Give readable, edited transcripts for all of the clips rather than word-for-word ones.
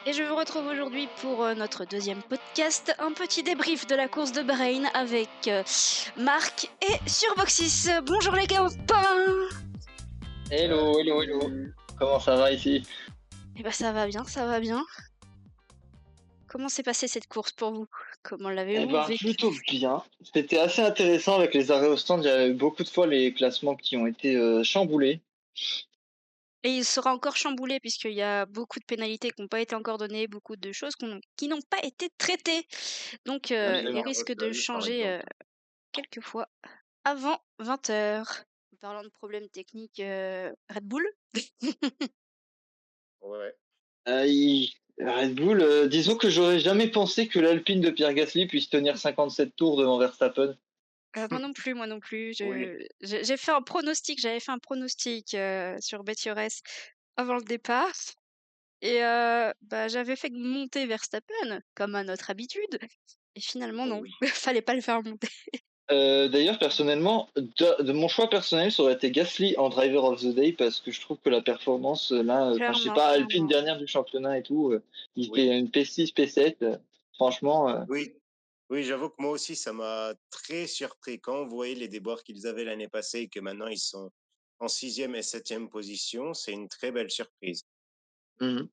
Et je vous retrouve aujourd'hui pour notre deuxième podcast, un petit débrief de la course de Bahreïn avec Marc et Surboxis. Bonjour les copains. Hello, hello, hello. Comment ça va ici? Eh ben ça va bien, ça va bien. Comment s'est passée cette course pour vous? Comment l'avez-vous vécue? Plutôt bien. C'était assez intéressant avec les arrêts au stand. Il y a eu beaucoup de fois les classements qui ont été chamboulés. Et il sera encore chamboulé puisqu'il y a beaucoup de pénalités qui n'ont pas été encore données, beaucoup de choses qui n'ont pas été traitées. Donc il Absolument. risque de changer quelques fois avant 20h. En parlant de problèmes techniques, Red Bull. Ouais. Red Bull, disons que j'aurais jamais pensé que l'Alpine de Pierre Gasly puisse tenir 57 tours devant Verstappen. Moi non plus, moi non plus. Oui. J'avais fait un pronostic sur BetURS avant le départ. Et j'avais fait monter Verstappen, comme à notre habitude. Et finalement, non. Oui. Fallait pas le faire monter. D'ailleurs, personnellement, de mon choix personnel, ça aurait été Gasly en Driver of the Day parce que je trouve que la performance, là, je sais Clairement, pas, Alpine clairement. dernière du championnat et tout, il Oui. fait une P6, P7, franchement. Oui, j'avoue que moi aussi, ça m'a très surpris quand on voyait les déboires qu'ils avaient l'année passée et que maintenant ils sont en 6e et 7e position. C'est une très belle surprise. Mhm.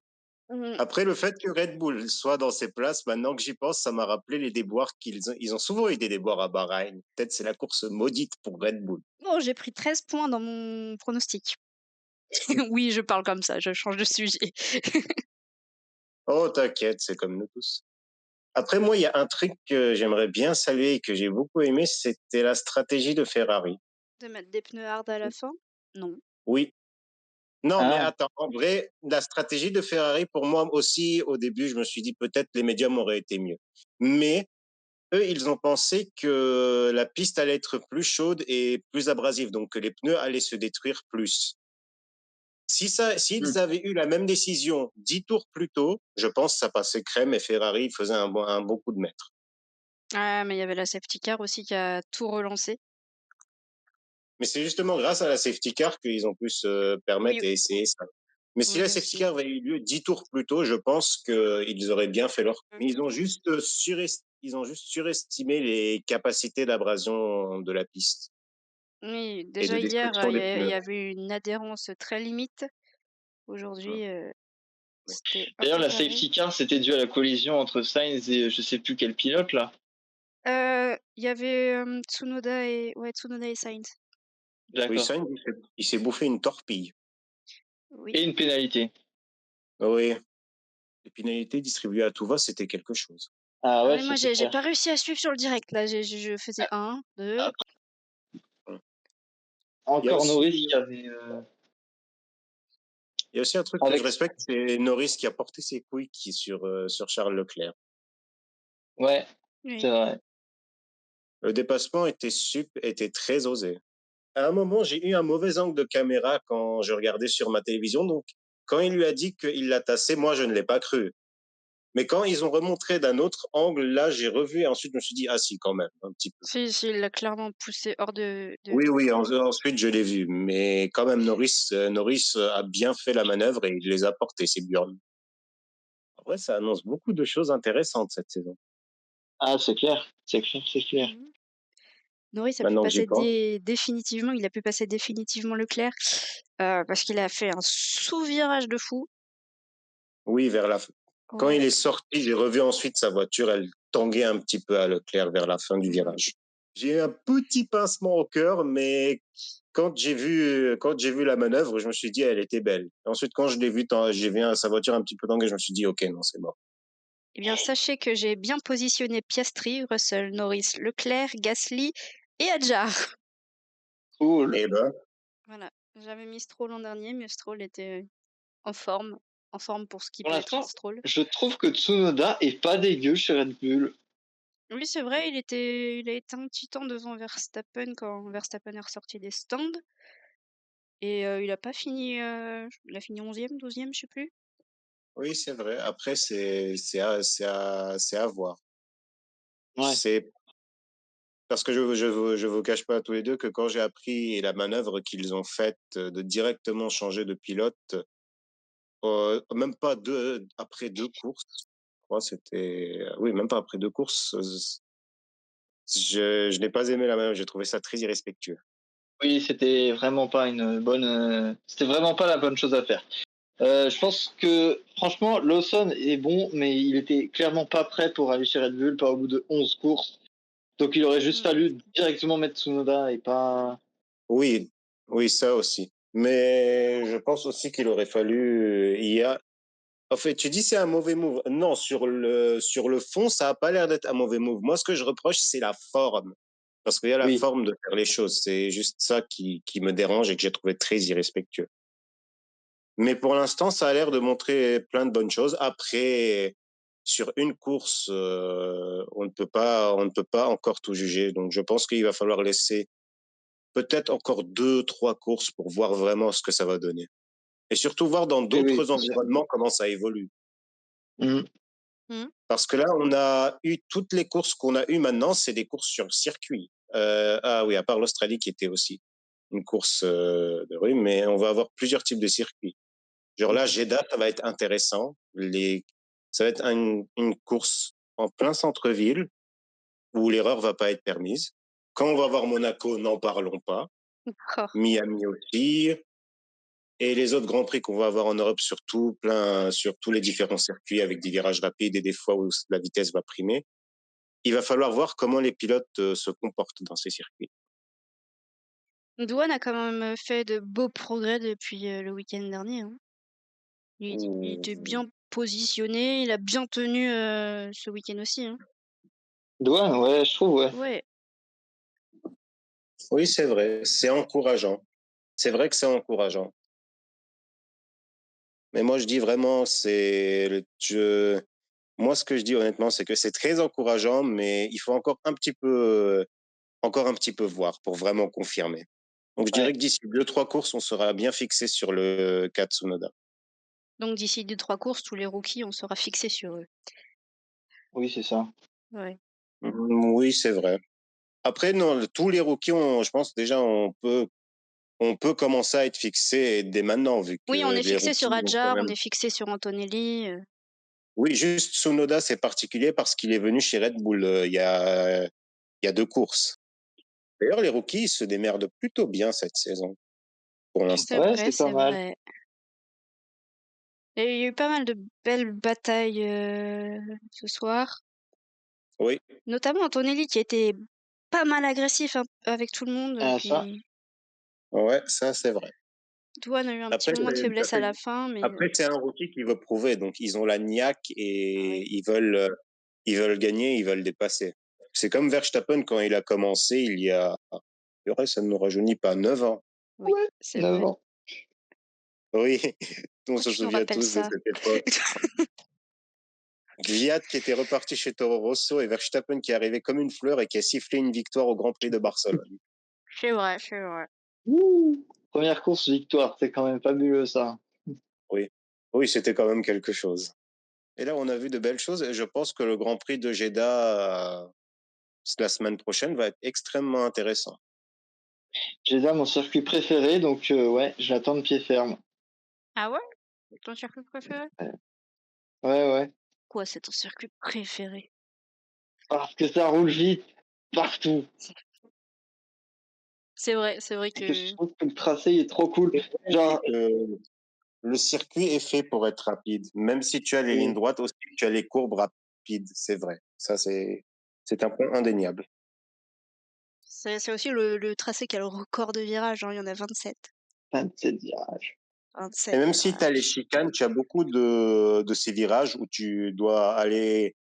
Mm. Après, le fait que Red Bull soit dans ces places, maintenant que j'y pense, ça m'a rappelé les déboires ils ont souvent eu des déboires à Bahreïn. Peut-être c'est la course maudite pour Red Bull. Bon, j'ai pris 13 points dans mon pronostic. Oui, je parle comme ça, je change de sujet. Oh, t'inquiète, c'est comme nous tous. Après, moi, il y a un truc que j'aimerais bien saluer et que j'ai beaucoup aimé, c'était la stratégie de Ferrari. De mettre des pneus hard à la fin? Non. Oui. Non, mais Ah, attends, en vrai, la stratégie de Ferrari, pour moi aussi, au début, je me suis dit peut-être les médiums auraient été mieux. Mais eux, ils ont pensé que la piste allait être plus chaude et plus abrasive, donc que les pneus allaient se détruire plus. S'ils avaient eu la même décision 10 tours plus tôt, je pense que ça passait crème et Ferrari faisait un bon coup de maître. Ah, mais il y avait la safety car aussi qui a tout relancé. Mais c'est justement grâce à la safety car qu'ils ont pu se Oui, permettre et essayer ça. Mais si la oui safety aussi. car avait eu lieu 10 tours plus tôt, je pense qu'ils auraient bien fait leur. Mais ils ont juste surestimé les capacités d'abrasion de la piste Oui, et de déjà hier, destruction des il pneus. y avait une adhérence très limite. Aujourd'hui, Ouais. c'était un d'ailleurs, peu la pareil. safety car, c'était dû à la collision entre Sainz et je sais plus quel pilote là. Il y avait Tsunoda et Sainz. Oui, D'accord. ça, il s'est bouffé une torpille. Oui. Et une pénalité. Oui, les pénalités distribuées à tout va, c'était quelque chose. Ah Ah ouais, ouais, ça moi c'est j'ai clair. pas réussi à suivre sur le direct là. Je faisais 1, 2. Il y a Encore aussi, Norris qui avait. il y a aussi un truc que je Avec. respecte, c'est Norris qui a porté ses couilles sur Charles Leclerc. Ouais, Oui. c'est vrai. Le dépassement était très osé. À un moment, j'ai eu un mauvais angle de caméra quand je regardais sur ma télévision. Donc, quand il lui a dit qu'il l'a tassé, moi, je ne l'ai pas cru. Mais quand ils ont remontré d'un autre angle, là, j'ai revu et ensuite, je me suis dit, ah si, quand même, un petit peu. Si, il l'a clairement poussé hors de Oui, oui, contrôle. ensuite, je l'ai vu. Mais quand même, Norris a bien fait la manœuvre et il les a portés, ces burns. En vrai, ça annonce beaucoup de choses intéressantes cette saison. Ah, c'est clair, c'est clair, c'est clair. Mhm. Norris a pu Maintenant que j'y passer pense. définitivement, il a pu passer définitivement Leclerc parce qu'il a fait un sous-virage de fou. Oui, vers la fin. Quand Ouais. il est sorti, j'ai revu ensuite sa voiture, elle tanguait un petit peu à Leclerc vers la fin du Mhm. virage. J'ai eu un petit pincement au cœur, mais quand j'ai vu la manœuvre, je me suis dit, elle était belle. Ensuite, quand je l'ai vu, j'ai vu sa voiture un petit peu tanguer, je me suis dit, ok, non, c'est mort. Eh bien, sachez que j'ai bien positionné Piastri, Russell, Norris, Leclerc, Gasly et Hadjar. Cool. Eh ben, Voilà. J'avais mis Stroll l'an dernier, mais Stroll était en forme pour ce qui Pour peut être l'instant, Stroll. je trouve que Tsunoda est pas dégueu chez Red Bull. Oui, c'est vrai, il a été un petit temps devant Verstappen quand Verstappen est ressorti des stands. Et il a pas fini, il a fini 11e, 12e, je sais plus. oui, c'est vrai. Après, c'est à voir. Ouais. C'est parce que je vous cache pas à tous les deux que quand j'ai appris la manœuvre qu'ils ont faite de directement changer de pilote, même pas après 2 courses. Je crois c'était, oui, même pas après 2 courses. Je n'ai pas aimé la manœuvre. J'ai trouvé ça très irrespectueux. Oui, c'était vraiment pas la bonne chose à faire. Je pense que franchement, Lawson est bon, mais il était clairement pas prêt pour aller chez Red Bull, pas au bout de 11 courses. Donc il aurait juste Mmh. fallu directement mettre Tsunoda et pas. Oui, oui, ça aussi. Mais je pense aussi qu'il aurait fallu. En fait, tu dis c'est un mauvais move. Non, sur le fond, ça a pas l'air d'être un mauvais move. Moi, ce que je reproche, c'est la forme. Parce qu'il y a la Oui, forme de faire les choses. C'est juste ça qui me dérange et que j'ai trouvé très irrespectueux. Mais pour l'instant, ça a l'air de montrer plein de bonnes choses. Après, sur une course, on ne peut pas encore tout juger. Donc, je pense qu'il va falloir laisser peut-être encore 2, 3 courses pour voir vraiment ce que ça va donner. Et surtout voir dans oui, oui, d'autres c'est sûr. environnements comment ça évolue. Mhm. Mmh. Parce que là, on a eu toutes les courses qu'on a eues maintenant, c'est des courses sur circuit. Ah oui, à part l'Australie qui était aussi une course de rue, mais on va avoir plusieurs types de circuits. Genre là, Jeddah, ça va être intéressant. Ça va être une course en plein centre-ville où l'erreur va pas être permise. Quand on va voir Monaco, n'en parlons pas. D'accord. Miami aussi. Et les autres grands prix qu'on va avoir en Europe, surtout sur tous les différents circuits avec des virages rapides et des fois où la vitesse va primer. Il va falloir voir comment les pilotes se comportent dans ces circuits. Douane a quand même, fait de beaux progrès depuis, le week-end dernier, hein. Il était Ouh. bien positionné, il a bien tenu, ce week-end aussi, hein. Douane, ouais, je trouve, ouais. Ouais. Oui, c'est vrai, c'est encourageant. C'est vrai que c'est encourageant. Mais moi, je dis vraiment, moi, ce que je dis honnêtement, c'est que c'est très encourageant, mais il faut encore un petit peu voir pour vraiment confirmer. Donc, je Ouais, dirais que d'ici 2, 3 courses, on sera bien fixé sur le cas Tsunoda. Donc d'ici 2-3 courses, tous les rookies, on sera fixés sur eux. oui, c'est ça. Ouais. Oui, c'est vrai. Après, non, tous les rookies, je pense déjà, on peut commencer à être fixé dès maintenant, vu Oui, on que est les fixé rookies sur ont quand Hadjar, on même. est fixé sur Antonelli, Oui, juste Tsunoda, c'est particulier parce qu'il est venu chez Red Bull il y a 2 courses. D'ailleurs, les rookies se démerdent plutôt bien cette saison, pour c'est l'instant. Ouais, vrai, c'est pas c'est mal. vrai. Et il y a eu pas mal de belles batailles, ce soir. Oui, Notamment Antonelli qui était pas mal agressif, hein, avec tout le monde, Ah, ça. puis ouais, ça c'est vrai. Douane a eu un petit Après, moment de c'est, faiblesse à après, la fin, mais après, c'est un rookie qui veut prouver, donc ils ont la niaque et oui, ils veulent gagner, ils veulent dépasser. C'est comme Verstappen quand il a commencé il y a, ouais, ça ne nous rajeunit pas, 9 ans. oui, Ouais, c'est 9 vrai. ans. Oui, on Pourquoi se tu nous souvient rappelles tous de ça? cette époque. Gviat qui était reparti chez Toro Rosso et Verstappen qui est arrivé comme une fleur et qui a sifflé une victoire au Grand Prix de Barcelone. C'est vrai, c'est vrai. Ouh. Première course victoire, c'est quand même fabuleux ça. Oui, oui, c'était quand même quelque chose. Et là, on a vu de belles choses et je pense que le Grand Prix de Jeddah la semaine prochaine va être extrêmement intéressant. J'ai déjà mon circuit préféré, donc ouais, je l'attends de pied ferme. Ah ouais? Ton circuit préféré? Ouais, ouais, ouais. Quoi, c'est ton circuit préféré? Parce que ça roule vite partout. C'est vrai Et que je que trouve que le tracé est trop cool. C'est vrai Genre, que le circuit est fait pour être rapide. Même si tu as les lignes oui, droites aussi, tu as les courbes rapides, c'est vrai. Ça, c'est un point indéniable. c'est aussi le tracé qui a le record de virages, hein, il y en a 27. 27 virages. Et 27 même si tu as les virages. chicanes, tu as beaucoup de ces virages où tu dois aller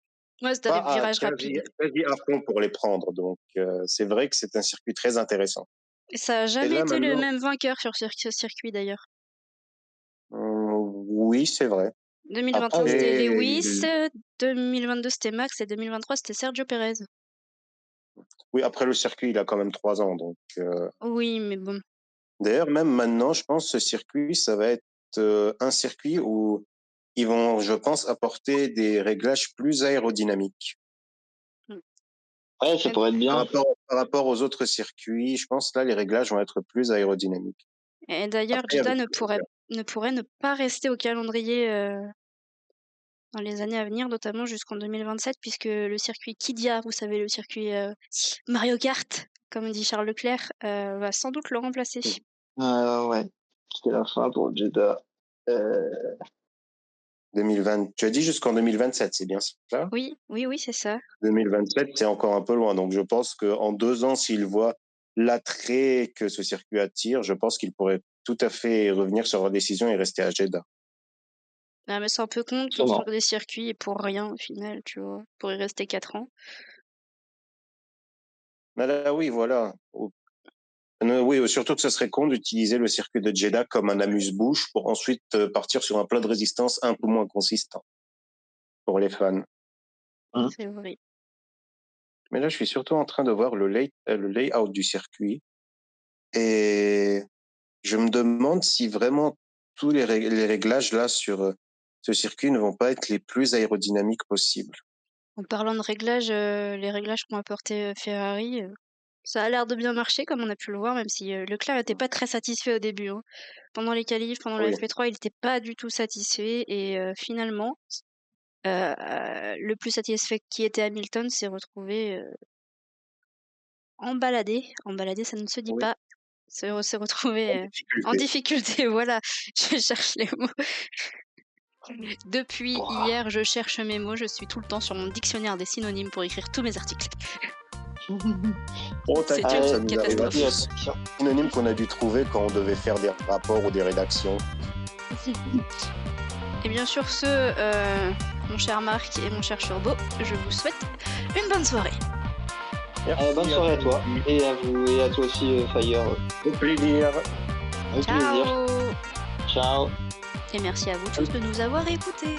Ouais, c'est pas des à virages quasi, rapides. quasi à fond pour les prendre. Donc, c'est vrai que c'est un circuit très intéressant. Et ça a Et jamais là, été le maintenant, même vainqueur sur ce circuit d'ailleurs. oui, c'est vrai. 2021 c'était Après, Et Lewis, 2022 c'était Max et 2023 c'était Sergio Perez. oui, après le circuit, il a quand même 3 ans. Donc, Oui, mais bon. d'ailleurs, même maintenant, je pense que ce circuit, ça va être un circuit où ils vont, je pense, apporter des réglages plus aérodynamiques. Mm. ouais, ça pourrait être Par bien. rapport, par rapport aux autres circuits, je pense là, les réglages vont être plus aérodynamiques. Et d'ailleurs, Après, Jeddah avec ne les pourrait réglages. ne pourrait ne pas rester au calendrier dans les années à venir, notamment jusqu'en 2027, puisque le circuit Kidia, vous savez, le circuit Mario Kart, comme dit Charles Leclerc, va sans doute le remplacer. Ouais, c'était la fin pour Jeddah. 2020, tu as dit jusqu'en 2027, c'est bien ça? Oui, c'est ça. 2027, c'est encore un peu loin. Donc, je pense qu'en 2 ans, s'il voit l'attrait que ce circuit attire, je pense qu'il pourrait tout à fait revenir sur leur décision et rester à Jeddah. Ah, mais c'est un peu con de Sûrement. construire des circuits et pour rien, au final, tu vois, pour y rester 4 ans. Mais là, oui, voilà. Oui, surtout que ce serait con d'utiliser le circuit de Jeddah comme un amuse-bouche pour ensuite partir sur un plat de résistance un peu moins consistant pour les fans. C'est vrai. Mais là, je suis surtout en train de voir le layout du circuit et je me demande si vraiment tous les réglages là sur ce circuit ne vont pas être les plus aérodynamiques possibles. En parlant de réglages, les réglages qu'ont apporté Ferrari, ça a l'air de bien marcher comme on a pu le voir, même si Leclerc n'était pas très satisfait au début, hein. Pendant les qualifs, pendant la Oui. FP3, il n'était pas du tout satisfait et finalement, le plus satisfait qui était Hamilton s'est retrouvé embaladé. Embaladé, ça ne se dit Oui. pas. S'est retrouvé en difficulté, voilà, je cherche les mots. Depuis hier, je cherche mes mots, je suis tout le temps sur mon dictionnaire des synonymes pour écrire tous mes articles. Oh, C'est t'inquiète, ça une nous arrive à catastrophe. tous. Synonyme qu'on a dû trouver quand on devait faire des rapports ou des rédactions. Et bien sur ce, mon cher Marc et mon cher Turbo, je vous souhaite une bonne soirée. Bonne soirée à toi et à vous et à toi aussi Fire. Au plaisir. Au plaisir. Ciao. Ciao. Et merci à vous tous de nous avoir écoutés.